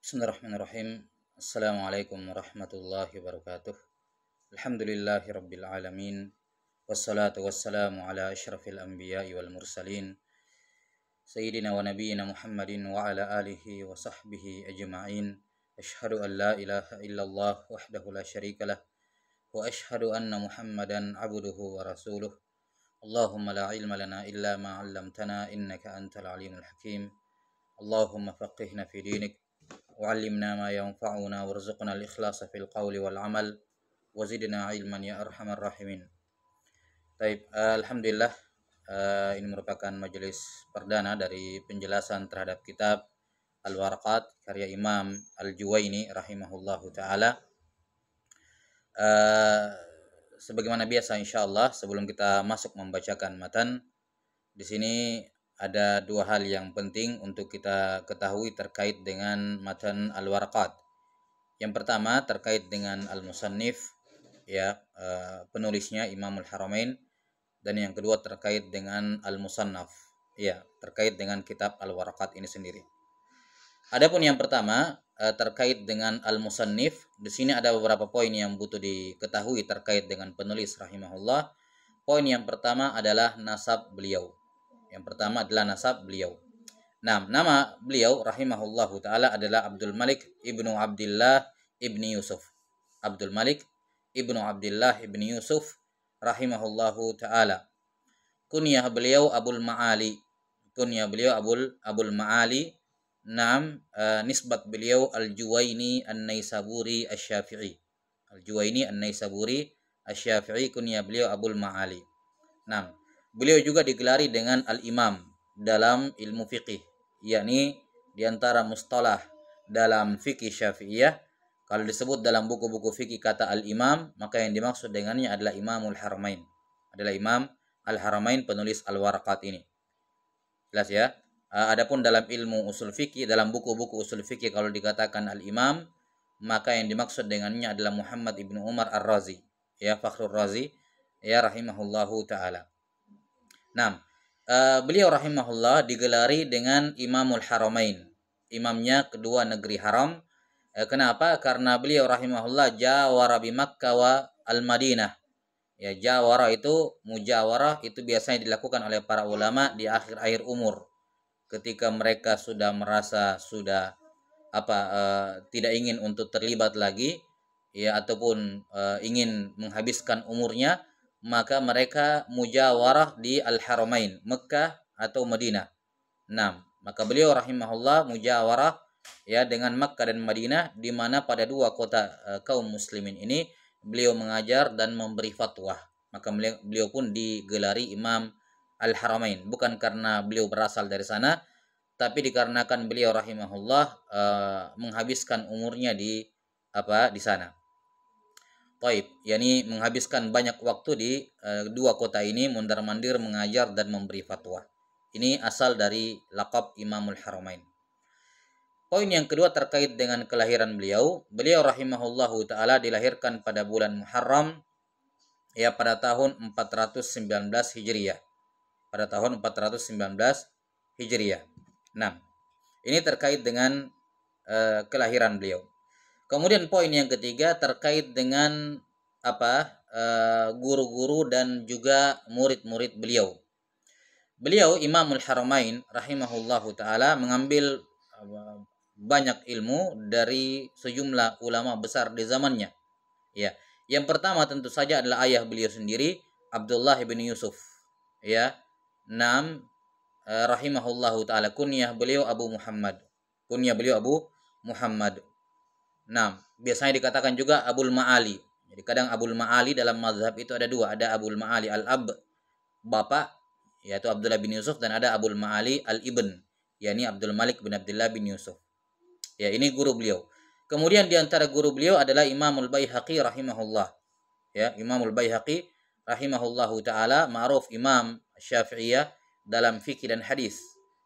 Bismillahirrahmanirrahim. Assalamualaikum warahmatullahi wabarakatuh. Alhamdulillahi rabbil alamin. Wassalatu wassalamu ala asyrafil anbiya'i wal mursalin. Sayyidina wa nabiyyina Muhammadin wa ala alihi wa sahbihi ajma'in. Ashhadu an la ilaha illallah wahdahu la syarikalah. Wa ashhadu anna Muhammadan abduhu wa rasuluh. Allahumma la ilma lana illa ma 'allamtana innaka antal alimul hakim. Allahumma faqihna fi dinik. وعلمنا ما ينفعنا وارزقنا الإخلاص في القول والعمل وزدنا علما يا أرحم الراحمين. Baik, alhamdulillah, ini merupakan majelis perdana dari penjelasan terhadap kitab Al-Warqat karya Imam Al-Juwaini rahimahullahu taala. Sebagaimana biasa insyaallah sebelum kita masuk membacakan matan, di sini ada dua hal yang penting untuk kita ketahui terkait dengan matan Al-Warqat. Yang pertama terkait dengan Al-Musannif, ya, penulisnya Imamul Haramain, dan yang kedua terkait dengan Al-Musannaf, ya, terkait dengan kitab Al-Warqat ini sendiri. Adapun yang pertama terkait dengan Al-Musannif, di sini ada beberapa poin yang butuh diketahui terkait dengan penulis rahimahullah. Poin yang pertama adalah nasab beliau. Yang pertama adalah nasab beliau. Nah, nama beliau rahimahullahu taala adalah Abdul Malik ibnu Abdullah ibni Yusuf. Abdul Malik ibnu Abdullah ibni Yusuf rahimahullahu taala. Kunyah beliau Abul Ma'ali. Kunyah beliau Abul Ma'ali. Naam, nisbat beliau Al-Juwaini An-Naisaburi Asy-Syafi'i. Al-Juwaini An-Naisaburi Asy-Syafi'i, kunyah beliau Abul Ma'ali. Naam. Beliau juga digelari dengan Al-Imam dalam ilmu fikih, yakni diantara mustalah dalam fikih Syafi'iyah, kalau disebut dalam buku-buku fikih kata Al-Imam, maka yang dimaksud dengannya adalah Imamul Haramain. Adalah Imam Al-Haramain penulis Al-Warqat ini. Jelas ya? Adapun dalam ilmu usul fikih, dalam buku-buku usul fikih kalau dikatakan Al-Imam, maka yang dimaksud dengannya adalah Muhammad ibnu Umar Ar-Razi, ya, Fakhrur Razi, ya, rahimahullahu taala. Nah, beliau rahimahullah digelari dengan Imamul Haramain, imamnya kedua negeri haram. Kenapa? Karena beliau rahimahullah jawara bi Makkah wa al-Madinah. Ya, jawara itu, mujawarah itu biasanya dilakukan oleh para ulama di akhir-akhir umur. Ketika mereka sudah merasa sudah tidak ingin untuk terlibat lagi, ya, ataupun ingin menghabiskan umurnya, maka mereka mujawarah di Al-Haramain, Mekah atau Madinah. Nah, maka beliau rahimahullah mujawarah, ya, dengan Mekah dan Madinah, di mana pada dua kota kaum muslimin ini beliau mengajar dan memberi fatwa. Maka beliau pun digelari Imam Al-Haramain, bukan karena beliau berasal dari sana, tapi dikarenakan beliau rahimahullah menghabiskan umurnya di sana. Taib, yakni menghabiskan banyak waktu di dua kota ini mondar-mandir mengajar dan memberi fatwa. Ini asal dari laqab Imamul Haramain. Poin yang kedua terkait dengan kelahiran beliau. Beliau rahimahullahu taala dilahirkan pada bulan Muharram, ya, pada tahun 419 Hijriah. Pada tahun 419 Hijriah. Nah, ini terkait dengan kelahiran beliau. Kemudian poin yang ketiga terkait dengan guru-guru dan juga murid-murid beliau. Beliau Imamul Haramain rahimahullahu taala mengambil banyak ilmu dari sejumlah ulama besar di zamannya. Ya, yang pertama tentu saja adalah ayah beliau sendiri, Abdullah bin Yusuf. Ya, rahimahullahu taala, kunyah beliau Abu Muhammad. Kunyah beliau Abu Muhammad. Nah, biasanya dikatakan juga Abul Ma'ali. Jadi kadang Abul Ma'ali dalam mazhab itu ada dua, ada Abul Ma'ali al-Ab, bapak, yaitu Abdullah bin Yusuf, dan ada Abul Ma'ali al-Ibn, yakni Abdul Malik bin Abdullah bin Yusuf. Ya, ini guru beliau. Kemudian di antara guru beliau adalah Imamul Baihaqi rahimahullah. Ya, Imamul Baihaqi rahimahullahu taala, ma'ruf Imam Syafi'iyah dalam fikih dan hadis,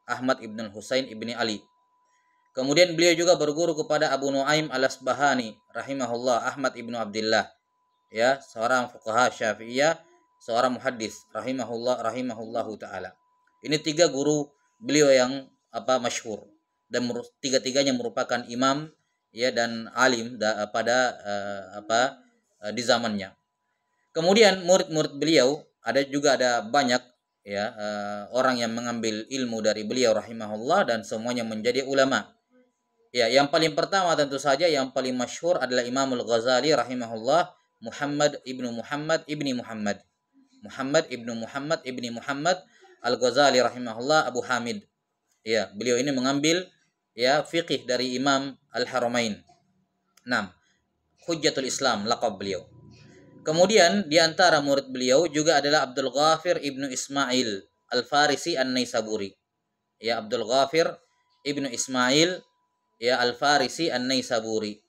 Ahmad ibn Husain ibni Ali. Kemudian beliau juga berguru kepada Abu Nuaim Al-Asbahani rahimahullah, Ahmad ibnu Abdullah, ya, seorang fuqaha Syafi'iyah, seorang muhaddis rahimahullahu taala. Ini tiga guru beliau yang masyhur. dan tiga-tiganya merupakan imam ya dan alim pada di zamannya. Kemudian murid-murid beliau ada banyak ya orang yang mengambil ilmu dari beliau rahimahullah dan semuanya menjadi ulama. Ya, yang paling pertama tentu saja yang paling masyhur adalah Imamul Ghazali rahimahullah, Muhammad ibnu Muhammad ibni Muhammad. Muhammad ibnu Muhammad ibni Muhammad Al-Ghazali rahimahullah Abu Hamid. Ya, beliau ini mengambil ya fiqih dari Imam Al-Haramain. 6. Hujjatul Islam laqab beliau. Kemudian di antara murid beliau juga adalah Abdul Ghafir ibnu Ismail Al-Farisi An-Naisaburi. Ya, Abdul Ghafir ibnu Ismail ya Al-Farisi An-Naisaburi.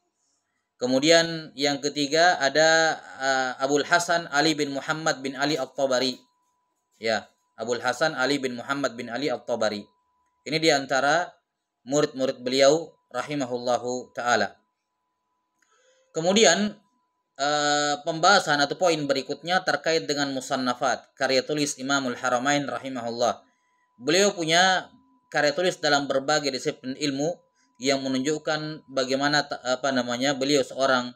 Kemudian yang ketiga ada Abul Hasan Ali bin Muhammad bin Ali At-Tabari. Ya, Abul Hasan Ali bin Muhammad bin Ali At-Tabari. Ini di antara murid-murid beliau rahimahullahu taala. Kemudian pembahasan atau poin berikutnya terkait dengan musannafat, karya tulis Imamul Haramain rahimahullah. Beliau punya karya tulis dalam berbagai disiplin ilmu yang menunjukkan bagaimana beliau seorang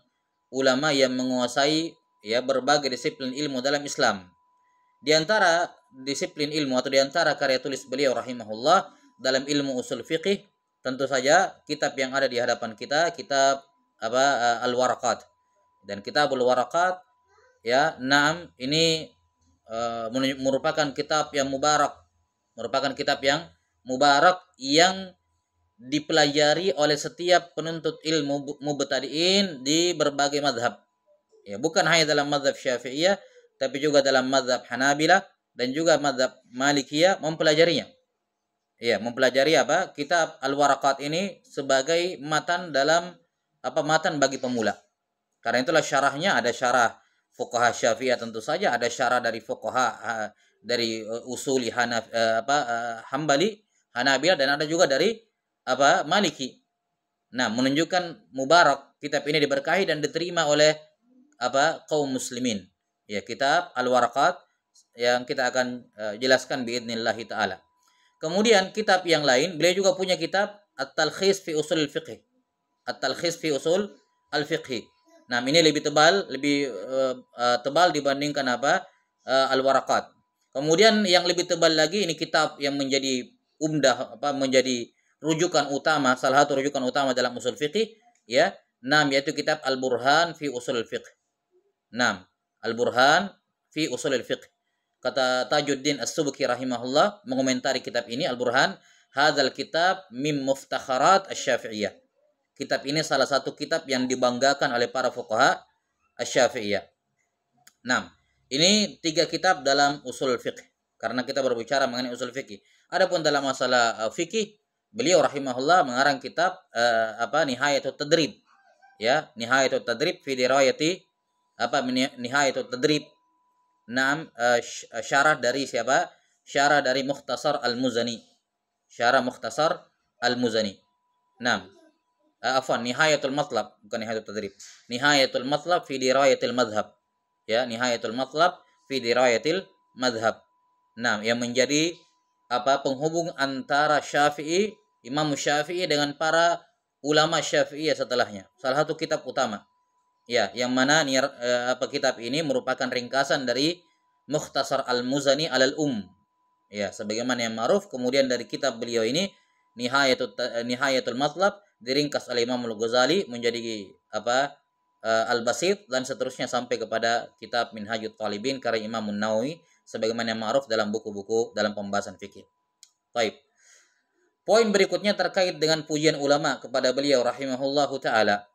ulama yang menguasai ya berbagai disiplin ilmu dalam Islam. Di antara disiplin ilmu atau di antara karya tulis beliau rahimahullah dalam ilmu usul fiqih, tentu saja kitab yang ada di hadapan kita, kitab Al-Waraqat. Dan Kitabul Waraqat ya, ini merupakan kitab yang mubarak, yang dipelajari oleh setiap penuntut ilmu mubtadi'in di berbagai mazhab. Ya, bukan hanya dalam mazhab Syafi'iyah, tapi juga dalam mazhab Hanabilah dan juga mazhab Malikiyah mempelajarinya. Ya, mempelajari kitab Al-Waraqat ini sebagai matan bagi pemula. Karena itulah syarahnya, ada syarah fuqaha Syafi'iyah tentu saja, ada syarah dari fuqaha dari usuli Hambali, Hanabilah, dan ada juga dari Maliki. Nah, menunjukkan mubarak kitab ini diberkahi dan diterima oleh kaum muslimin. Ya, kitab Al-Waraqat yang kita akan jelaskan biidznillah taala. Kemudian kitab yang lain, beliau juga punya kitab At-Talkhis fi Usul al-Fiqh. At-Talkhis fi Usul al-Fiqh. Nah, ini lebih tebal dibandingkan Al-Waraqat. Kemudian yang lebih tebal lagi, ini kitab yang menjadi menjadi rujukan utama, salah satu rujukan utama dalam usul fiqih ya. Yaitu kitab Al-Burhan fi Usul al-Fiqh. Al-Burhan fi Usul al-Fiqh. Kata Tajuddin As-Subki rahimahullah mengomentari kitab ini, Al-Burhan, hadzal kitab mim muftakharat asy-Syafi'iyah. Kitab ini salah satu kitab yang dibanggakan oleh para fuqaha asy-Syafi'iyah. Ini 3 kitab dalam usul fiqh, karena kita berbicara mengenai usul fiqh. Adapun dalam masalah fikih, beliau rahimahullah mengarang kitab Nihayatut Tadrib. Ya, Nihayatut Tadrib fi dirayati Nihayatut Tadrib. Syarah dari siapa? Syarah dari Mukhtasar Al-Muzani. Syarah Mukhtasar Al-Muzani. Nihayatul Matlab, bukan Nihayatul Tadrib. Nihayatul Matlab fi dirayatil madhab. Ya, Nihayatul Matlab fi dirayatil madhab. Yang menjadi penghubung antara Syafi'i, Imam Syafi'i dengan para ulama Syafi'iyah setelahnya. Salah satu kitab utama. Ya, yang mana kitab ini merupakan ringkasan dari Mukhtasar Al-Muzani Al-Um. Ya, sebagaimana yang ma'ruf. Kemudian dari kitab beliau ini Nihayatul Matlab diringkas oleh Imam Al-Ghazali menjadi Al-Basit dan seterusnya sampai kepada kitab Minhajut Talibin karya Imam An-Nawawi sebagaimana yang ma'ruf dalam buku-buku dalam pembahasan fikih. Baik. Poin berikutnya terkait dengan pujian ulama kepada beliau rahimahullahu taala.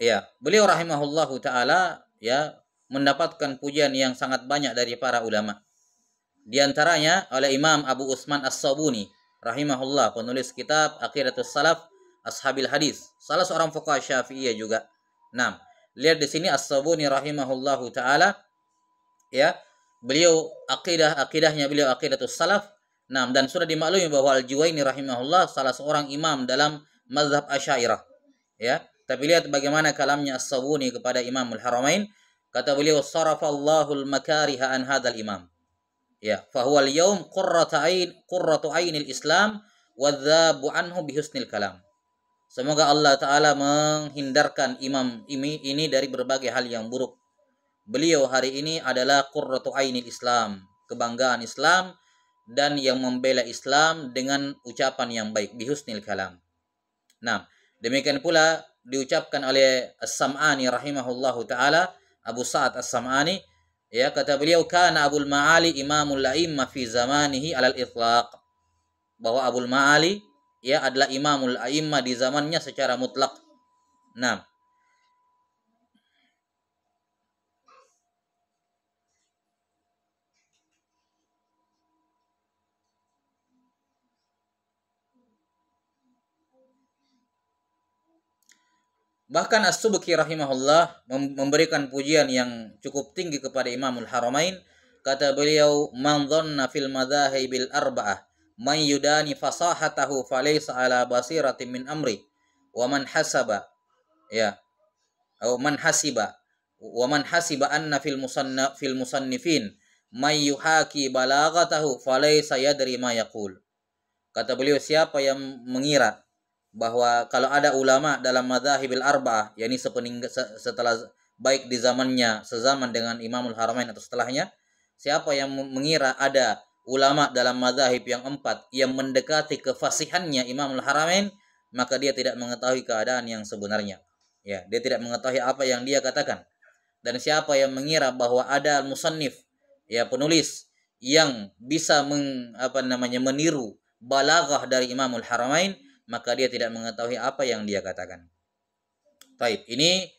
Ya, beliau rahimahullahu taala ya mendapatkan pujian yang sangat banyak dari para ulama. Di antaranya oleh Imam Abu Utsman As-Sabuni rahimahullah, penulis kitab Aqidatus Salaf Ashabil Hadis, salah seorang fuqaha Syafi'iyah juga. Lihat di sini As-Sabuni rahimahullahu taala ya, beliau akidahnya beliau Aqidatus Salaf. Dan sudah dimaklumi bahwa Al-Juwaini rahimahullah salah seorang imam dalam mazhab Asy'ariyah ya. Tapi lihat bagaimana kalamnya As-Sabuni kepada Imamul Haramain. Kata beliau, sarafallahu al-makariha an hadzal imam. Ya, fa huwa al-yawm qurratu ainil Islam wadzabu anhu bihusnil kalam. Semoga Allah Ta'ala menghindarkan imam ini dari berbagai hal yang buruk. Beliau hari ini adalah qurratu ainil Islam, kebanggaan Islam, dan yang membela Islam dengan ucapan yang baik, bihusnil kalam. Nah, demikian pula diucapkan oleh As-Sam'ani rahimahullahu ta'ala, Abu Sa'ad As-Sam'ani, ya, kata beliau, kana Abul Ma'ali imamul la'immah fi zamanihi alal itlaq, bahwa Abul Ma'ali ya adalah imamul a'immah di zamannya secara mutlak. Nah, bahkan As-Subki rahimahullah memberikan pujian yang cukup tinggi kepada Imamul Haramain. Kata beliau, man dhanna fil madhahibil arba'ah man yudani fasahatahu falaysa ala basiratin min amri wa man hasaba ya atau man hasiba wa man hasiba anna fil musannifin may yuhaki balaghatahu falaysa yadri ma yaqul. Kata beliau, siapa yang mengira bahwa kalau ada ulama dalam madhahibil arba'ah, yakni setelah baik di zamannya sezaman dengan Imamul Haramain atau setelahnya, siapa yang mengira ada ulama dalam madhahib yang empat yang mendekati kefasihannya Imamul Haramain, maka dia tidak mengetahui keadaan yang sebenarnya. Ya, dia tidak mengetahui apa yang dia katakan. Dan siapa yang mengira bahwa ada musannif, ya, penulis yang bisa meniru balaghah dari Imamul Haramain, maka dia tidak mengetahui apa yang dia katakan. Taib, ini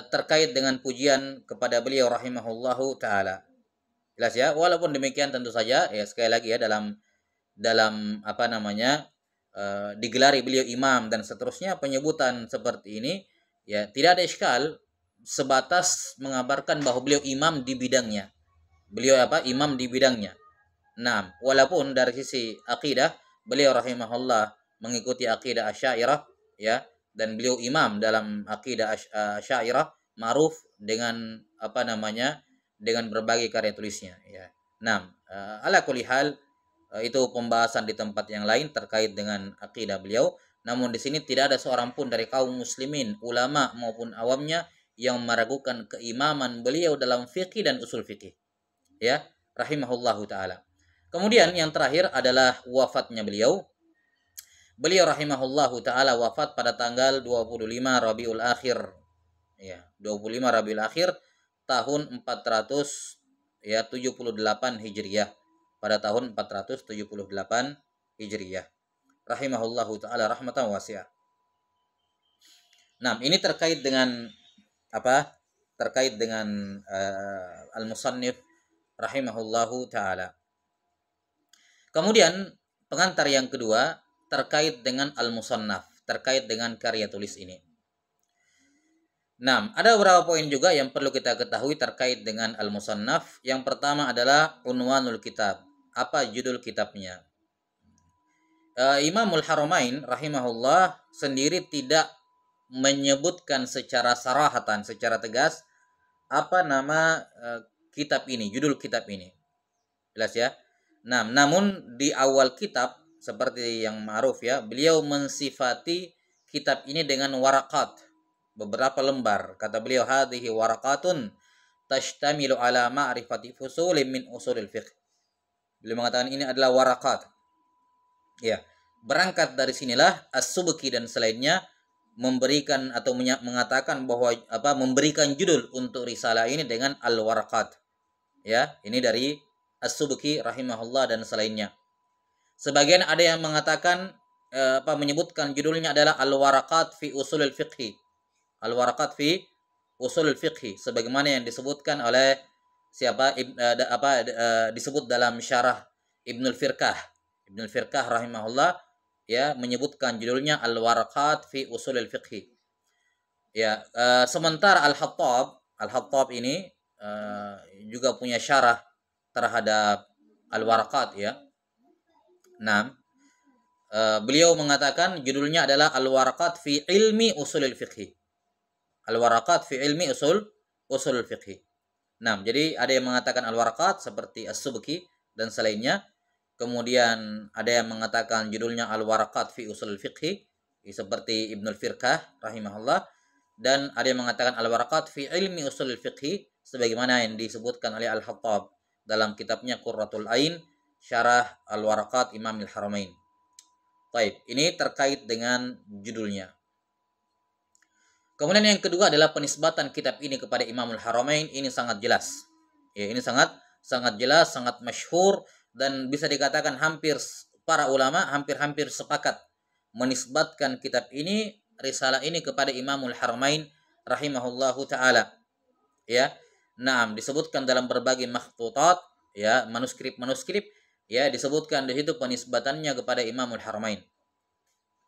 terkait dengan pujian kepada beliau rahimahullahu taala. Jelas ya? Walaupun demikian tentu saja ya, sekali lagi ya, dalam digelari beliau imam dan seterusnya, penyebutan seperti ini ya tidak ada iskal, sebatas mengabarkan bahwa beliau imam di bidangnya. Beliau imam di bidangnya. Nah, walaupun dari sisi akidah beliau rahimahullah mengikuti akidah Asy'ariyah ya, dan beliau imam dalam akidah Asy'ariyah, ma'ruf dengan dengan berbagai karya tulisnya ya. Nah, ala kulli hal, itu pembahasan di tempat yang lain terkait dengan akidah beliau. Namun di sini tidak ada seorang pun dari kaum muslimin, ulama maupun awamnya, yang meragukan keimaman beliau dalam fikih dan usul fikih ya, rahimahullahu taala. Kemudian yang terakhir adalah wafatnya beliau. Beliau rahimahullahu taala wafat pada tanggal 25 Rabiul Akhir. Ya, 25 Rabiul Akhir tahun 478 Hijriyah. Pada tahun 478 Hijriyah. Rahimahullahu taala rahmatan wasi'ah. Nah, ini terkait dengan Terkait dengan al-musannif rahimahullahu taala. Kemudian pengantar yang kedua terkait dengan al-musannaf, terkait dengan karya tulis ini. Nah, ada beberapa poin juga yang perlu kita ketahui terkait dengan al-musannaf. Yang pertama adalah unwanul kitab. Apa judul kitabnya? Imamul Haramain rahimahullah sendiri tidak menyebutkan secara sarahatan, secara tegas, apa nama kitab ini, judul kitab ini. Jelas ya? Nah, namun di awal kitab seperti yang ma'ruf ya, beliau mensifati kitab ini dengan warakat, beberapa lembar. Kata beliau, hadhihi warakatun tashtamilu ala ma'rifati fusulin min usulil fiqh. Beliau mengatakan ini adalah warakat. Ya, berangkat dari sinilah As-Subki dan selainnya memberikan atau mengatakan bahwa memberikan judul untuk risalah ini dengan al-warakat. Ya, ini dari As-Subki rahimahullah dan selainnya. Sebagian ada yang mengatakan menyebutkan judulnya adalah al-warakat fi usulul fiqhi. Al-warakat fi usulul fiqhi, sebagaimana yang disebutkan oleh disebut dalam syarah Ibnul Firqah. Ibnul Firqah rahimahullah ya menyebutkan judulnya al-warakat fi usulul fiqhi. Ya, sementara Al-Hattab ini juga punya syarah terhadap al-warakat ya. Nah, beliau mengatakan judulnya adalah al-warakat fi ilmi usulul fiqhi. Al-warakat fi ilmi usulul fiqhi. Nah, jadi ada yang mengatakan al-warakat seperti As-Subki dan selainnya. Kemudian ada yang mengatakan judulnya Al-Waraqat fi Usul Fiqh, seperti Ibnul Firqah rahimahullah, dan ada yang mengatakan Al-Waraqat fi Ilmi Usul Fiqh sebagaimana yang disebutkan oleh Al-Hattab dalam kitabnya Qurratul Ain Syarah Al-Waraqat Imam Al-Haramain. Baik, ini terkait dengan judulnya. Kemudian yang kedua adalah penisbatan kitab ini kepada Imam Al-Haramain. Ini sangat jelas. Ya, ini sangat jelas, sangat masyhur, dan bisa dikatakan hampir para ulama hampir sepakat menisbatkan kitab ini, risalah ini kepada Imamul Haramain rahimahullahu taala. Ya. Nah, disebutkan dalam berbagai makhtutat, ya, manuskrip, ya, disebutkan di situ penisbatannya kepada Imamul Haramain.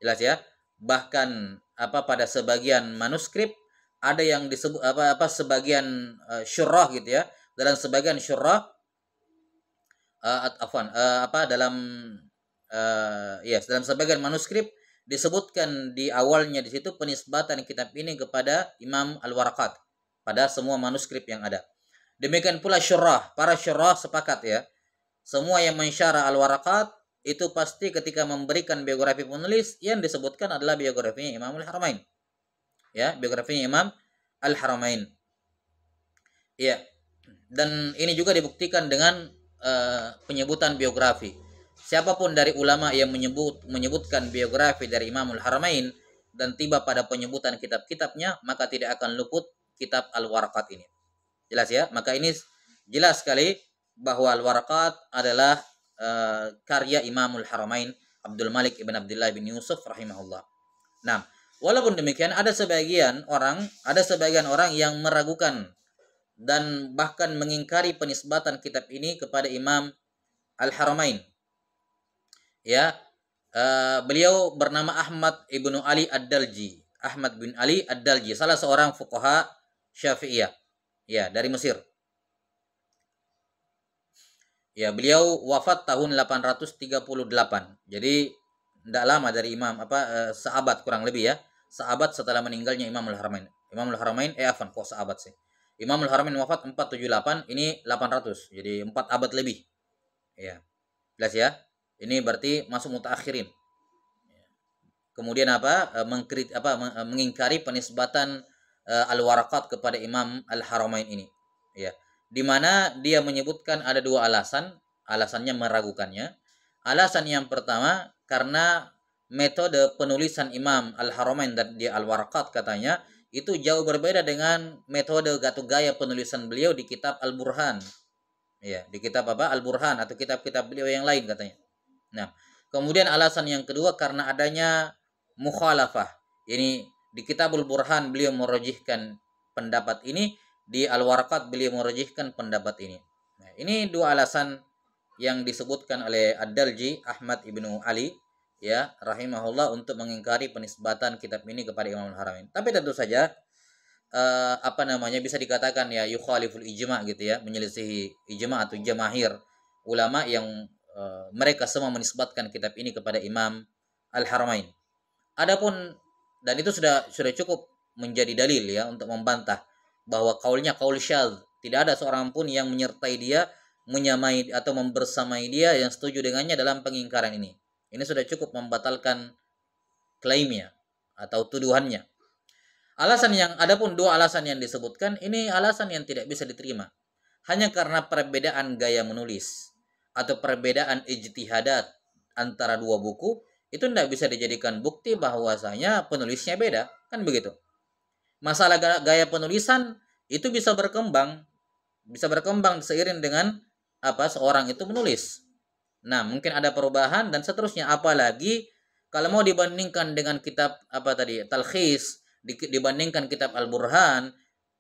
Jelas ya? Bahkan pada sebagian manuskrip ada yang disebut sebagian syurah gitu ya. Dalam sebagian syurah dalam sebagian manuskrip disebutkan di awalnya di situ penisbatan kitab ini kepada Imam Al-Waraqat pada semua manuskrip yang ada. Demikian pula syurah, para syurah sepakat ya. Semua yang mensyarah Al-Waraqat itu pasti ketika memberikan biografi penulis yang disebutkan adalah biografinya Imam Al-Haramain. Ya, biografinya Imam Al-Haramain. Ya. Dan ini juga dibuktikan dengan penyebutan biografi. Siapapun dari ulama yang menyebutkan biografi dari Imam Al-Haramain dan tiba pada penyebutan kitab-kitabnya, maka tidak akan luput kitab Al-Waraqat ini. Jelas ya? Maka ini jelas sekali bahwa Al-Waraqat adalah karya Imamul Haramain Abdul Malik ibn Abdullah bin Yusuf rahimahullah. Nah, walaupun demikian ada sebagian orang yang meragukan dan bahkan mengingkari penisbatan kitab ini kepada Imam Al-Haramain. Ya, beliau bernama Ahmad ibnu Ali Ad-Dalji. Ahmad bin Ali Ad-Dalji, salah seorang fuqaha Syafi'iyah. Ya, dari Mesir. Ya, beliau wafat tahun 838. Jadi tidak lama dari sahabat kurang lebih ya. Sahabat setelah meninggalnya Imam Al-Haramain. Imam Al-Haramain kok sahabat sih. Imam Al-Haramain wafat 478, ini 800. Jadi 4 abad lebih. Ya. Jelas ya? Ini berarti masuk mutaakhirin. Kemudian mengingkari penisbatan Al-Waraqat kepada Imam Al-Haramain ini. Ya. Di mana dia menyebutkan ada dua alasannya meragukannya. Alasan yang pertama karena metode penulisan Imam Al-Haramain dan di Al-Waraqat katanya itu jauh berbeda dengan metode atau gaya penulisan beliau di kitab Al-Burhan. Ya, di kitab Al-Burhan atau kitab-kitab beliau yang lain katanya. Nah, kemudian alasan yang kedua karena adanya mukhalafah. Ini di kitab Al-Burhan beliau merojihkan pendapat ini, di Al-Waraqat beliau merojihkan pendapat ini. Nah, ini dua alasan yang disebutkan oleh Ad-Dalji Ahmad ibnu Ali ya rahimahullah untuk mengingkari penisbatan kitab ini kepada Imam Al-Haramain. Tapi tentu saja bisa dikatakan ya yukhaliful ijma gitu ya, menyelisihi ijma atau jamahir ulama yang mereka semua menisbatkan kitab ini kepada Imam Al-Haramain. Adapun dan itu sudah cukup menjadi dalil ya untuk membantah bahwa kaulnya kaul syadz, tidak ada seorang pun yang menyertai dia, menyamai atau membersamai dia yang setuju dengannya dalam pengingkaran ini. Ini sudah cukup membatalkan klaimnya atau tuduhannya. Adapun dua alasan yang disebutkan ini alasan yang tidak bisa diterima. Hanya karena perbedaan gaya menulis atau perbedaan ijtihadat antara dua buku itu tidak bisa dijadikan bukti bahwasanya penulisnya beda, kan begitu. Masalah gaya penulisan itu bisa berkembang seiring dengan seorang itu menulis. Nah, mungkin ada perubahan dan seterusnya, apalagi kalau mau dibandingkan dengan kitab Talkhis, dibandingkan kitab Al-Burhan,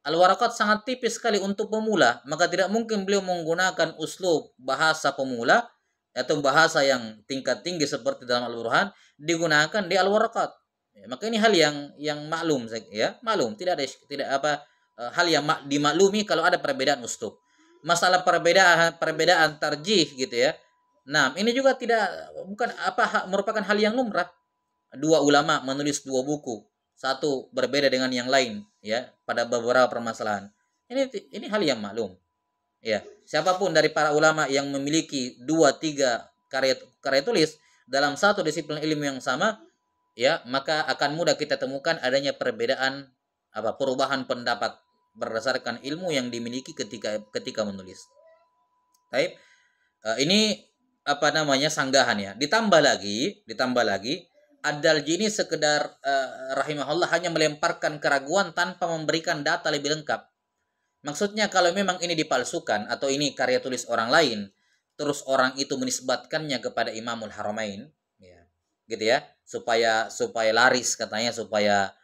Al-Waraqat sangat tipis sekali untuk pemula, maka tidak mungkin beliau menggunakan uslub bahasa pemula atau bahasa yang tingkat tinggi seperti dalam Al-Burhan digunakan di Al-Waraqat. Ya, maka ini hal yang maklum ya, tidak ada hal yang dimaklumi kalau ada perbedaan uslub. Masalah perbedaan tarjih gitu ya. Nah, ini juga merupakan hal yang lumrah. Dua ulama menulis dua buku, satu berbeda dengan yang lain ya pada beberapa permasalahan. Ini hal yang maklum. Ya, siapapun dari para ulama yang memiliki 2-3 karya tulis dalam satu disiplin ilmu yang sama, ya, maka akan mudah kita temukan adanya perbedaan perubahan pendapat berdasarkan ilmu yang dimiliki ketika menulis. Baik, ini sanggahan ya. Ditambah lagi Ad-Daljini sekedar rahimahullah hanya melemparkan keraguan tanpa memberikan data lebih lengkap. Maksudnya kalau memang ini dipalsukan atau ini karya tulis orang lain, terus orang itu menisbatkannya kepada Imamul Haramain, ya, gitu ya, supaya laris katanya, supaya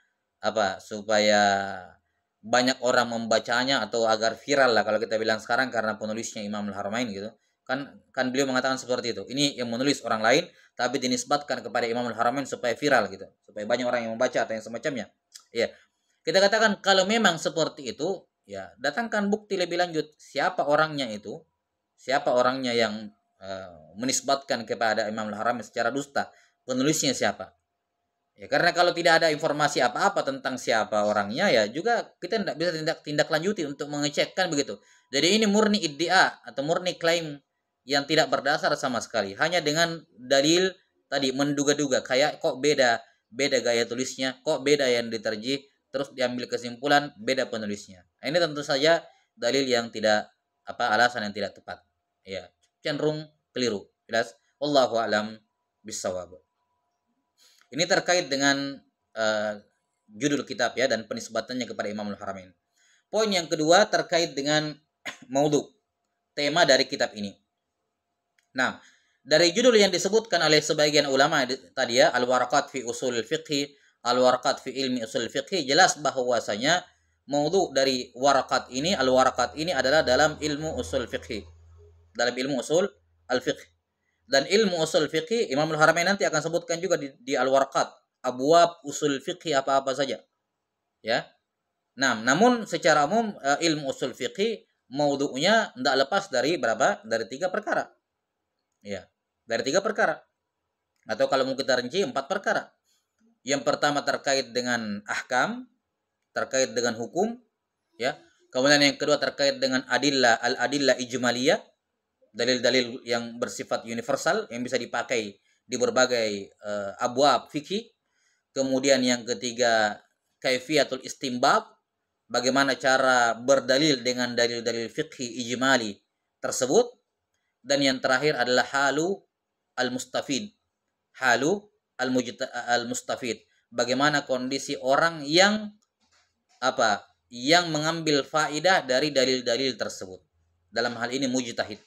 banyak orang membacanya atau agar viral lah kalau kita bilang sekarang karena penulisnya Imamul Haramain gitu. Kan beliau mengatakan seperti itu. Ini yang menulis orang lain tapi dinisbatkan kepada Imamul Haramain supaya viral gitu, supaya banyak orang yang membaca atau yang semacamnya. Ya. Kita katakan kalau memang seperti itu, ya, datangkan bukti lebih lanjut. Siapa orangnya yang menisbatkan kepada Imamul Haramain secara dusta? Penulisnya siapa? Ya, karena kalau tidak ada informasi apa-apa tentang siapa orangnya, ya juga kita tidak bisa tindak lanjuti untuk mengecekkan begitu. Jadi ini murni iddia atau murni klaim yang tidak berdasar sama sekali. Hanya dengan dalil tadi menduga-duga, kayak kok beda gaya tulisnya, kok beda yang diterjih, terus diambil kesimpulan beda penulisnya. Nah, ini tentu saja dalil yang tidak alasan yang tidak tepat. Ya, cenderung keliru. Jelas. Wallahu a'lam bissawab. Ini terkait dengan judul kitab ya dan penisbatannya kepada Imamul Haramain. Poin yang kedua terkait dengan maudhu, tema dari kitab ini. Nah, dari judul yang disebutkan oleh sebagian ulama tadi ya, Al-Waraqat fi Ushul Fiqh, Al-Waraqat fi Ilmi Ushul Fiqh, jelas bahwasanya maudhu dari waraqat ini, Al-Waraqat ini adalah dalam ilmu usul fiqh. Dalam ilmu usul al-fiqh. Dan ilmu usul fiqih Imamul Haramain nanti akan sebutkan juga di Al-Warqat, abwab usul fiqih apa-apa saja. Ya. Nah, namun secara umum ilmu usul fiqih maudhu'nya tidak lepas dari berapa? Dari 3 perkara. Ya. Dari 3 perkara. Atau kalau mau kita rinci 4 perkara. Yang pertama terkait dengan ahkam, terkait dengan hukum, ya. Kemudian yang kedua terkait dengan al-adillah ijmaliyah, dalil-dalil yang bersifat universal yang bisa dipakai di berbagai abwab fikih. Kemudian yang ketiga kaifiyatul istinbat, bagaimana cara berdalil dengan dalil-dalil fikih ijmali tersebut. Dan yang terakhir adalah halu al-mustafid, al-mustafid, bagaimana kondisi orang yang yang mengambil faidah dari dalil-dalil tersebut. Dalam hal ini mujtahid,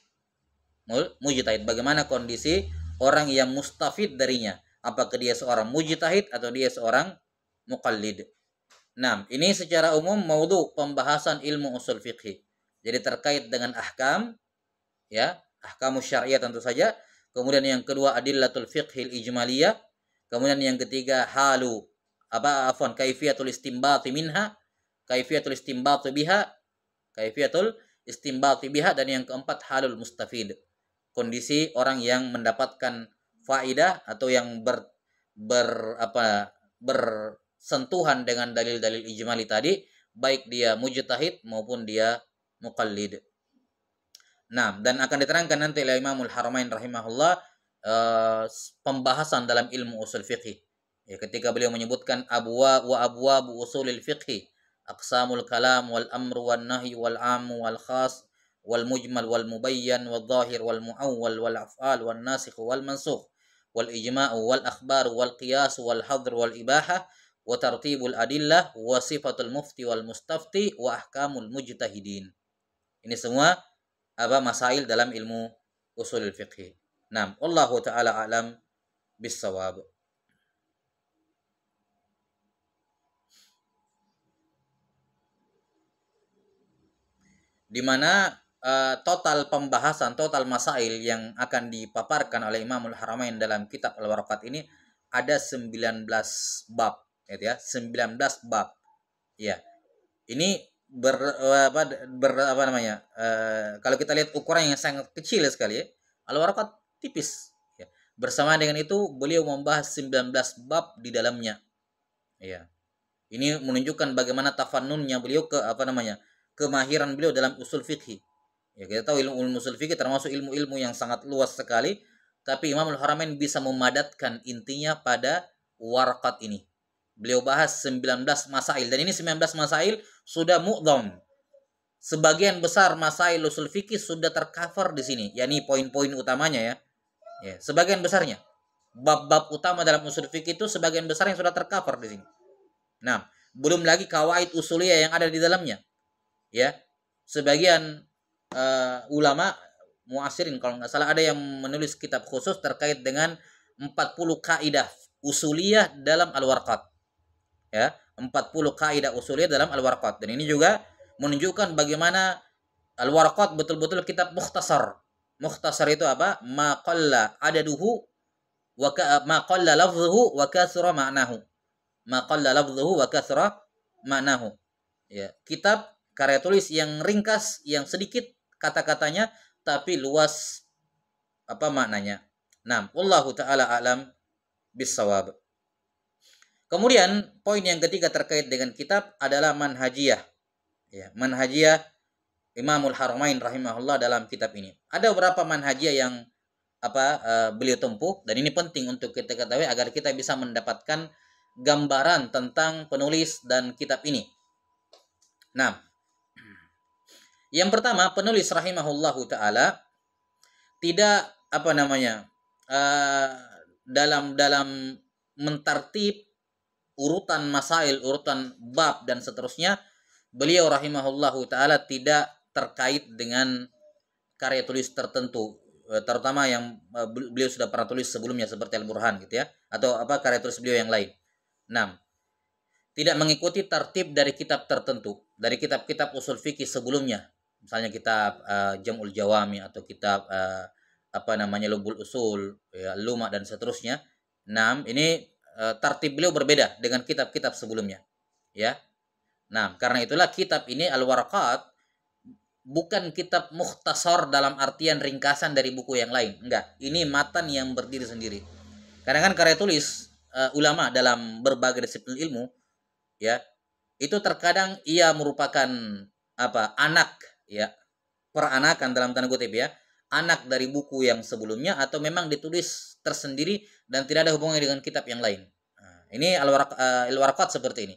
bagaimana kondisi orang yang mustafid darinya, apakah dia seorang mujtahid atau dia seorang muqallid. Nah, ini secara umum maudhu pembahasan ilmu usul fiqh. Jadi terkait dengan ahkam, ya, ahkamus syariah tentu saja. Kemudian yang kedua adillatul fiqhil ijmaliyah. Kemudian yang ketiga kaifiyatul istinbat minha, kaifiyatul istinbat biha, dan yang keempat halul mustafid, kondisi orang yang mendapatkan faidah atau yang bersentuhan dengan dalil-dalil ijmali tadi, baik dia mujtahid maupun dia muqallid. Nah, dan akan diterangkan nanti oleh Imamul Haramain rahimahullah pembahasan dalam ilmu usul fiqh. Ya, ketika beliau menyebutkan abwabu usulil fiqh, aqsamul kalam wal amru wan nahyi wal amu wal khas wal mujmal wal mubayyan wal zahir wal muawwal wal af'al wal nasikh wal mansukh wal ijma'u wal akhbar wal qiyas wal hadr wal ibahah wa tartibul adillah wa sifatul mufti wal mustafti wa ahkamul mujtahidin. Ini semua masail dalam ilmu usulul fiqh. Nah, wallahu taala alam bissawab. Di mana total masail yang akan dipaparkan oleh Imamul Haramain dalam kitab Al-Waraqat ini ada 19 bab, ya, 19 bab. Ya. Ini kalau kita lihat ukuran yang sangat kecil sekali, ya, Al-Waraqat tipis. Ya. Bersama dengan itu beliau membahas 19 bab di dalamnya. Ya. Ini menunjukkan bagaimana tafannunnya beliau kemahiran beliau dalam usul fikih. Ya, kita tahu ilmu usul fikih termasuk ilmu-ilmu yang sangat luas sekali, tapi Imamul Haramain bisa memadatkan intinya pada Warqat ini. Beliau bahas 19 masail, dan ini 19 masail sudah mu'dham. Sebagian besar masail usul fikih sudah tercover di sini, yakni poin-poin utamanya ya. Ya, sebagian besarnya. Bab-bab utama dalam usul fikih itu sebagian besar yang sudah tercover di sini. Nah, belum lagi kawaid usuliyah yang ada di dalamnya. Ya. Sebagian ulama muasirin kalau nggak salah ada yang menulis kitab khusus terkait dengan 40 kaidah usuliyah dalam al-warqat. Ya, 40 kaidah usuliyah dalam al-warqat. Dan ini juga menunjukkan bagaimana al-warqat betul-betul kitab mukhtasar. Mukhtasar itu apa? Ma qalla adaduhu wa ma qalla lafzuhu wa kathura ma'nahu. Ma qalla lafzuhu wa kathura ma'nahu. Ya, kitab karya tulis yang ringkas, yang sedikit kata-katanya tapi luas apa maknanya. Nah, wallahu taala alam bissawab. Kemudian poin yang ketiga terkait dengan kitab adalah manhajiyah. Ya, manhajiyah Imamul Haramain rahimahullah dalam kitab ini. Ada beberapa manhajiyah yang beliau tempuh, dan ini penting untuk kita ketahui agar kita bisa mendapatkan gambaran tentang penulis dan kitab ini. Nah, yang pertama, penulis rahimahullahu taala tidak dalam mentartib urutan masail, urutan bab dan seterusnya, beliau rahimahullahu taala tidak terkait dengan karya tulis tertentu, terutama yang beliau sudah pernah tulis sebelumnya seperti Al-Burhan gitu ya, atau karya tulis beliau yang lain. 6. Tidak mengikuti tertib dari kitab tertentu, dari kitab-kitab usul fikih sebelumnya, misalnya kitab Jam'ul Jawami atau kitab Lubul Usul, ya, Luma dan seterusnya. 6. Ini tertib beliau berbeda dengan kitab-kitab sebelumnya, ya. Nah, karena itulah kitab ini Al-Warqat bukan kitab mukhtasar dalam artian ringkasan dari buku yang lain. Enggak, ini matan yang berdiri sendiri. Karena kan karya tulis ulama dalam berbagai disiplin ilmu, ya, itu terkadang ia merupakan anak, ya, peranakan dalam tanda kutip ya, anak dari buku yang sebelumnya, atau memang ditulis tersendiri dan tidak ada hubungannya dengan kitab yang lain. Nah, ini Al-Warqat seperti ini.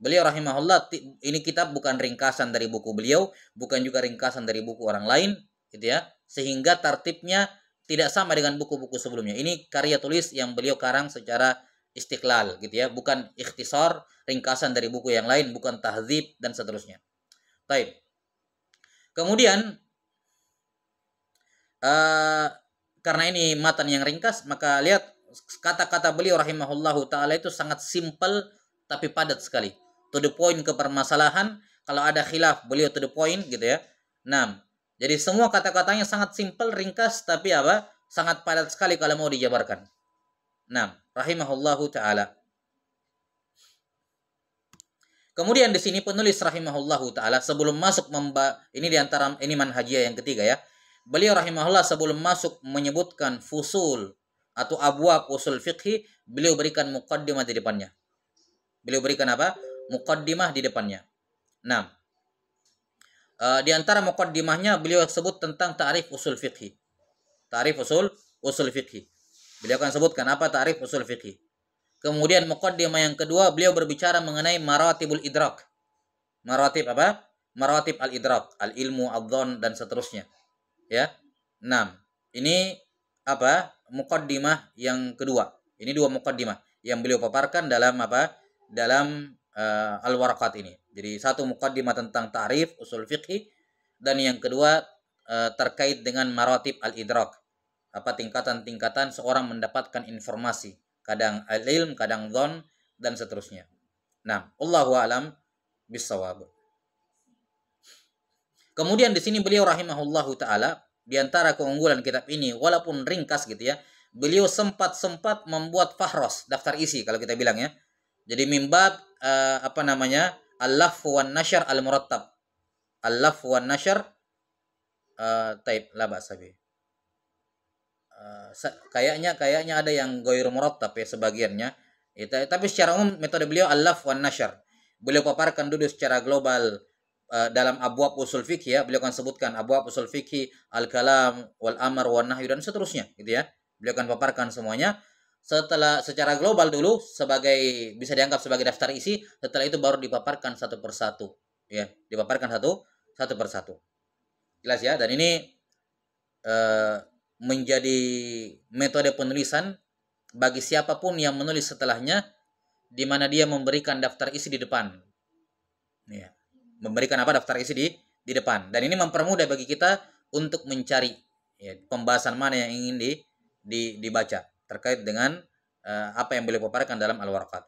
Beliau rahimahullah, ini kitab bukan ringkasan dari buku beliau, bukan juga ringkasan dari buku orang lain, gitu ya. Sehingga tertibnya tidak sama dengan buku-buku sebelumnya. Ini karya tulis yang beliau karang secara istiqlal, gitu ya. Bukan ikhtisar, ringkasan dari buku yang lain, bukan tahdzib dan seterusnya. Baik. Kemudian karena ini matan yang ringkas, maka lihat kata-kata beliau rahimahullahu taala itu sangat simpel tapi padat sekali. To the point ke permasalahan, kalau ada khilaf beliau to the point gitu ya. 6. Jadi semua kata-katanya sangat simpel, ringkas, tapi sangat padat sekali kalau mau dijabarkan. 6. Rahimahullahu taala. Kemudian di sini penulis rahimahullahu taala sebelum masuk ini manhajiyah yang ketiga ya. Beliau rahimahullah sebelum masuk menyebutkan fusul atau abwab usul fiqhi, beliau berikan muqaddimah di depannya. Beliau berikan muqaddimah di depannya. Nah, di antara muqaddimahnya beliau sebut tentang ta'rif usul fiqhi. Ta'rif usul fiqhi. Beliau akan sebutkan apa ta'rif usul fiqhi. Kemudian muqaddimah yang kedua, beliau berbicara mengenai maratibul idrak. Maratib Maratib al-idrak, al-ilmu, al-dhon dan seterusnya. Ya. 6. Ini muqaddimah yang kedua. Ini 2 muqaddimah yang beliau paparkan dalam dalam Al-Warqat ini. Jadi satu muqaddimah tentang ta'rif usul fiqhi, dan yang kedua terkait dengan maratib al-idrak. Tingkatan-tingkatan seorang mendapatkan informasi, kadang al-ilm, kadang dhon dan seterusnya. Nah, Allahu a'lam bissawab. Kemudian di sini beliau rahimahullahu taala, di antara keunggulan kitab ini walaupun ringkas gitu ya, beliau sempat membuat fahros, daftar isi kalau kita bilang ya. Jadi mimbab al-laf wan nashr al-murattab. Al-laf wan nashr taib la ba'sabi. Kayaknya ada yang goir murattab ya sebagiannya. Tapi secara umum metode beliau al-laf wan nashr. Beliau paparkan dulu secara global dalam abwab usul fikih ya. Beliau akan sebutkan abwab usul fikih, al-kalam, wal amr, wan nahyu dan seterusnya gitu ya. Beliau akan paparkan semuanya. Setelah secara global dulu bisa dianggap sebagai daftar isi, setelah itu baru dipaparkan satu persatu, ya, dipaparkan satu persatu. Jelas ya, dan ini menjadi metode penulisan bagi siapapun yang menulis setelahnya, di mana dia memberikan daftar isi di depan, ya, memberikan daftar isi di depan, dan ini mempermudah bagi kita untuk mencari, ya, pembahasan mana yang ingin dibaca terkait dengan apa yang beliau paparkan dalam Al-Warqat.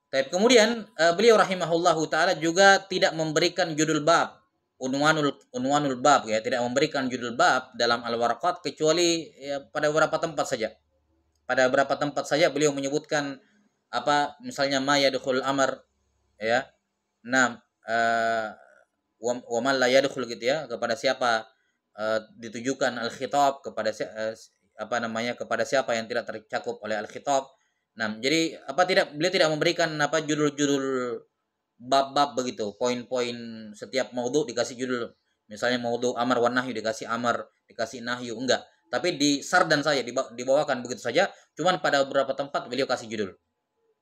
Tapi kemudian beliau rahimahullahu taala juga tidak memberikan judul bab, unwanul bab, ya, tidak memberikan judul bab dalam Al-Warqat kecuali, ya, pada beberapa tempat saja. Pada beberapa tempat saja beliau menyebutkan misalnya ma yadkhul amr, ya. Nah, wa man la yadkhul, gitu ya, kepada siapa ditujukan al-khitab, kepada kepada siapa yang tidak tercakup oleh al-khitab. Nah, jadi beliau tidak memberikan judul-judul bab-bab begitu, poin-poin setiap maudhu dikasih judul. Misalnya maudhu amar wan nahyu dikasih amar, dikasih nahyu, enggak. Tapi di sardan saja dibawakan begitu saja, cuman pada beberapa tempat beliau kasih judul.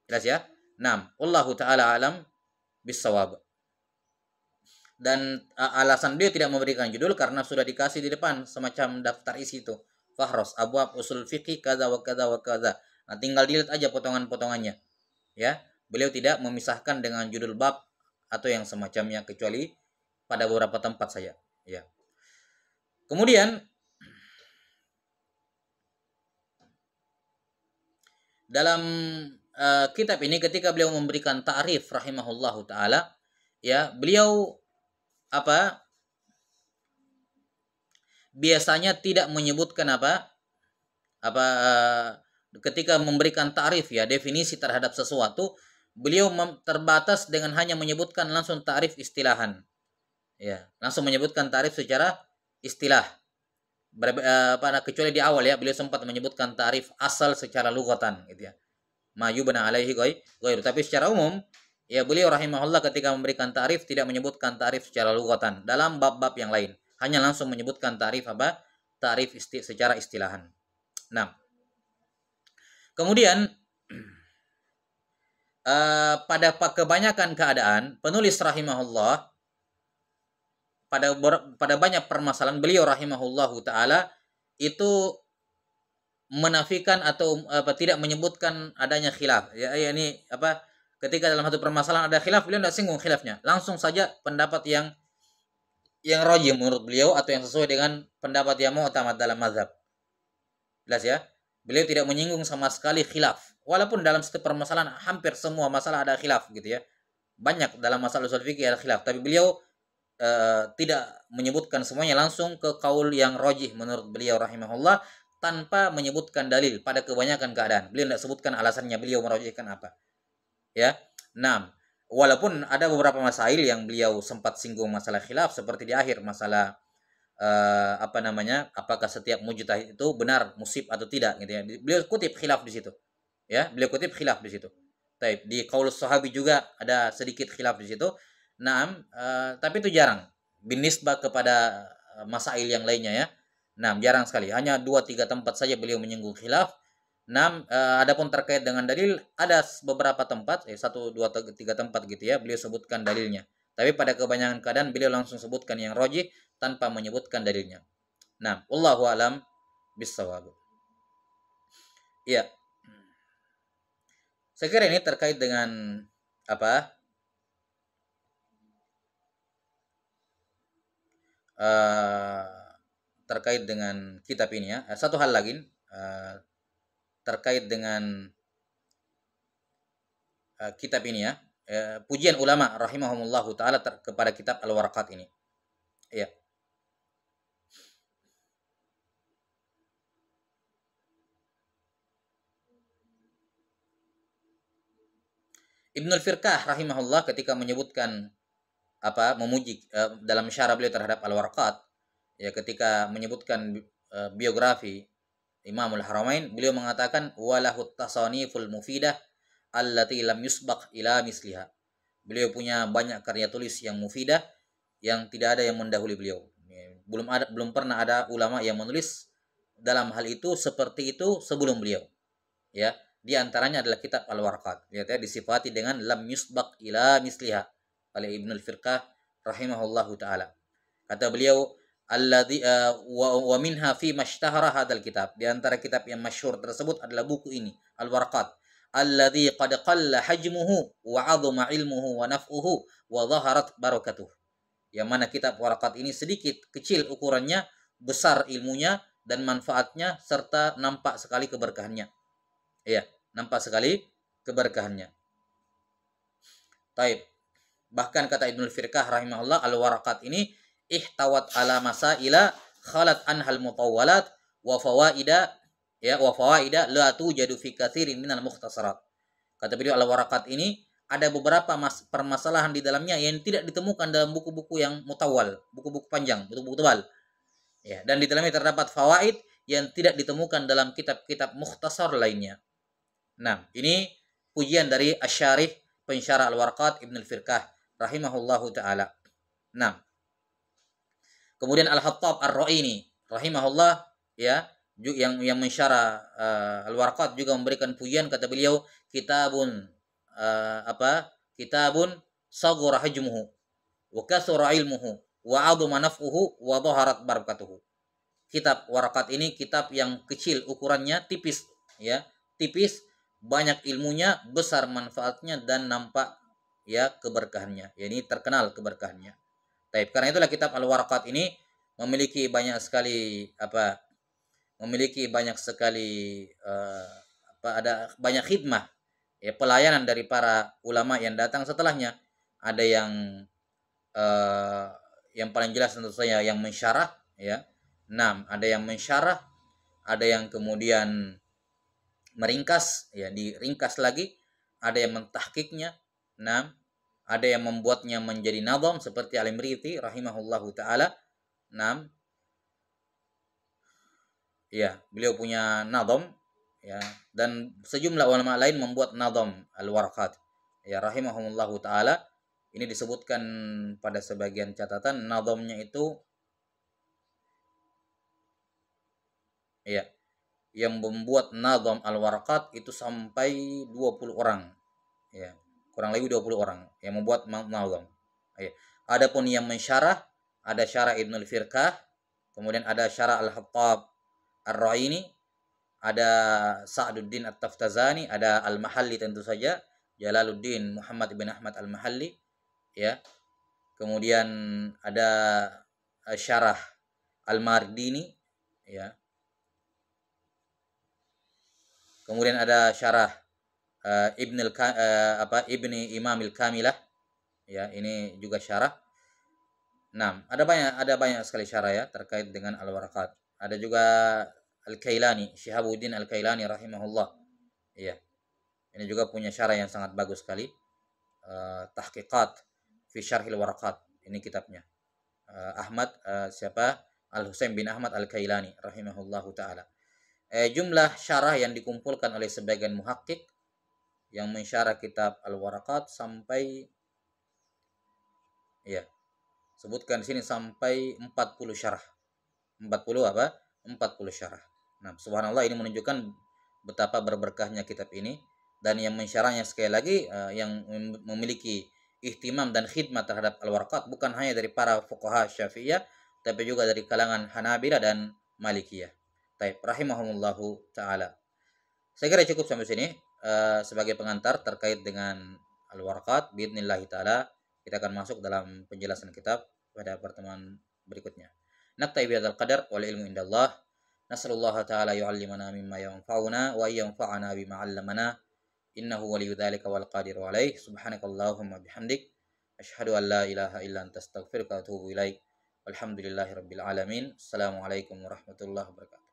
Jelas ya? Nah, wallahu taala alam bisawab. Dan alasan beliau tidak memberikan judul karena sudah dikasih di depan semacam daftar isi itu. Fahros abwab usul fiqih kaza wa kaza wa kaza. Nah, tinggal dilihat aja potongan-potongannya. Ya, beliau tidak memisahkan dengan judul bab atau yang semacamnya kecuali pada beberapa tempat saja, ya. Kemudian dalam kitab ini ketika beliau memberikan ta'rif rahimahullahu taala, ya, beliau biasanya tidak menyebutkan ketika memberikan ta'rif, ya, definisi terhadap sesuatu, beliau terbatas dengan hanya menyebutkan langsung ta'rif istilahan, ya, langsung menyebutkan ta'rif secara istilah. Kecuali di awal, ya, beliau sempat menyebutkan ta'rif asal secara lugatan, gitu ya, ma yubna alaihi ghairu. Tapi secara umum, ya, beliau rahimahullah ketika memberikan ta'rif tidak menyebutkan ta'rif secara lugatan dalam bab-bab yang lain, hanya langsung menyebutkan ta'rif secara istilahan. Nah, kemudian pada kebanyakan keadaan penulis rahimahullah pada banyak permasalahan beliau rahimahullahu taala itu menafikan atau tidak menyebutkan adanya khilaf, ya, ini ketika dalam satu permasalahan ada khilaf, beliau tidak singgung khilafnya, langsung saja pendapat yang rajih menurut beliau atau yang sesuai dengan pendapat yang mu'tamad dalam mazhab. Jelas ya, beliau tidak menyinggung sama sekali khilaf, walaupun dalam satu permasalahan hampir semua masalah ada khilaf, gitu ya, banyak dalam masalah usul fikih ada khilaf, tapi beliau tidak menyebutkan semuanya, langsung ke kaul yang rajih menurut beliau rahimahullah tanpa menyebutkan dalil pada kebanyakan keadaan. Beliau tidak sebutkan alasannya beliau merajihkan apa, ya. Nah, walaupun ada beberapa masail yang beliau sempat singgung masalah khilaf, seperti di akhir masalah apakah setiap mujtahid itu benar musib atau tidak, gitu ya. Beliau kutip khilaf di situ, ya, beliau kutip khilaf di situ. Di qaul sahabi juga ada sedikit khilaf di situ. Nah, tapi itu jarang binisbah kepada masail yang lainnya, ya. Nah, jarang sekali, hanya 2-3 tempat saja beliau menyinggung khilaf. Nah, adapun terkait dengan dalil ada beberapa tempat, 1, 2, 3 tempat, gitu ya, beliau sebutkan dalilnya. Tapi pada kebanyakan keadaan beliau langsung sebutkan yang rajih tanpa menyebutkan dalilnya. Nah, wallahu alam bissawab. Iya. Saya kira ini terkait dengan terkait dengan kitab ini, ya. Satu hal lagi terkait dengan kitab ini, ya, pujian ulama rahimahumullahu taala kepada kitab Al-Warqat ini, ya. Ibnul Firqah rahimahullah ketika menyebutkan memuji dalam syarah beliau terhadap Al-Warqat, ya, ketika menyebutkan biografi Imamul Haramain, beliau mengatakan walahut tasaniful mufidah allati lam yusbaq ila misliha. Beliau punya banyak karya tulis yang mufidah yang tidak ada yang mendahului beliau. Belum pernah ada ulama yang menulis dalam hal itu seperti itu sebelum beliau. Ya, di antaranya adalah kitab Al-Warqat. Lihat ya, disifati dengan lam yusbaq ila misliha oleh Ibnul Firqah rahimahullahu taala. Kata beliau, alladzi wa minha fi mashtahara hadzal kitab. Di antara kitab yang masyhur tersebut adalah buku ini, Al-Warqat. Alladzi qad qalla hajmuhu wa 'azama ilmuhu wa naf'uhu wa dhaharat barakatuh. Yang mana kitab Warqat ini sedikit kecil ukurannya, besar ilmunya dan manfaatnya serta nampak sekali keberkahannya. Iya, nampak sekali keberkahannya. Taib. Bahkan kata Ibnul Firqah rahimahullah, Al-Waraqat ini ihtawat ala masaila khalat anhal mutawwalat wa fawaida la tujadu fi katsirin minal mukhtasarat. Kata beliau, Al-Waraqat ini ada beberapa permasalahan di dalamnya yang tidak ditemukan dalam buku-buku yang mutawwal, buku-buku panjang, buku-buku tebal. Ya, dan di dalamnya terdapat fawaid yang tidak ditemukan dalam kitab-kitab mukhtasar lainnya. Nah, ini pujian dari Asy-Syarih pensyarah Al-Warqat Ibnul Firqah rahimahullahu taala. Nah, kemudian Al-Hattab Ar-Ra'ini rahimahullah ya, yang mensyarah Al-Warqat juga memberikan pujian, kata beliau, kitabun kitabun saghara hajmuhu wa kathura ilmuhu wa 'azama naf'uhu wa dhaharat barakatuhu. Kitab Warqat ini kitab yang kecil ukurannya, tipis ya, tipis, banyak ilmunya, besar manfaatnya dan nampak ya keberkahannya. Ya, ini terkenal keberkahannya. Taib. Karena itulah kitab Al-Warqat ini memiliki banyak sekali ada banyak khidmah ya, pelayanan dari para ulama yang datang setelahnya. Ada yang paling jelas tentu saja yang mensyarah ya. 6, ada yang mensyarah, ada yang kemudian meringkas ya, diringkas lagi, ada yang mentahkiknya. 6, ada yang membuatnya menjadi nazam seperti Al-Imriti rahimahullahu taala. 6, ya, beliau punya nazam ya, dan sejumlah ulama lain membuat nazam Al-Warqat ya rahimahumullahu taala. Ini disebutkan pada sebagian catatan nazamnya itu ya, yang membuat nazam Al-Warqat itu sampai 20 orang ya, kurang lebih 20 orang yang membuat nazam ya. Adapun yang mensyarah, ada syarah Ibnul Firqah, kemudian ada syarah Al-Hattab Ar-Ra'ini, ada Sa'duddin At-Taftazani, ada Al-Mahalli tentu saja, Jalaluddin Muhammad bin Ahmad Al-Mahalli ya. Kemudian ada syarah Al-Mardini ya. Kemudian ada syarah Ibni Imam Al-Kamilah ya, ini juga syarah. 6, ada banyak sekali syarah ya terkait dengan Al-Warqat. Ada juga Al-Kailani, Syihabuddin Al-Kailani rahimahullah ya. Ini juga punya syarah yang sangat bagus sekali. Tahqiqat fi Syarhil Warqat, ini kitabnya. Al-Husain bin Ahmad Al-Kailani rahimahullahu taala. Jumlah syarah yang dikumpulkan oleh sebagian muhakkik yang mensyarah kitab Al-Warqat sampai ya, sebutkan di sini sampai 40 syarah. 40 syarah. Nah, subhanallah, ini menunjukkan betapa berberkahnya kitab ini, dan yang mensyarahnya sekali lagi yang memiliki ihtimam dan khidmat terhadap Al-Warqat bukan hanya dari para fuqaha Syafi'iyah, tapi juga dari kalangan Hanabilah dan Malikiyah. Taib, rahimahumullahu taala. Saya kira cukup sampai sini sebagai pengantar terkait dengan Al-Warqat. Biidznillah taala kita akan masuk dalam penjelasan kitab pada pertemuan berikutnya. Naktabi bihadzal qadar wal ilmu indallah. Nasallallahu taala yu'allimana mimma yanfa'una wa yanfa'ana bima 'allamana. Innahu waliyyu dzalika wal qadiru alaih. Subhanakallahumma bihamdik asyhadu an la ilaha illa anta astaghfiruka wa atubu ilaik. Walhamdulillahirabbil alamin. Assalamualaikum warahmatullahi wabarakatuh.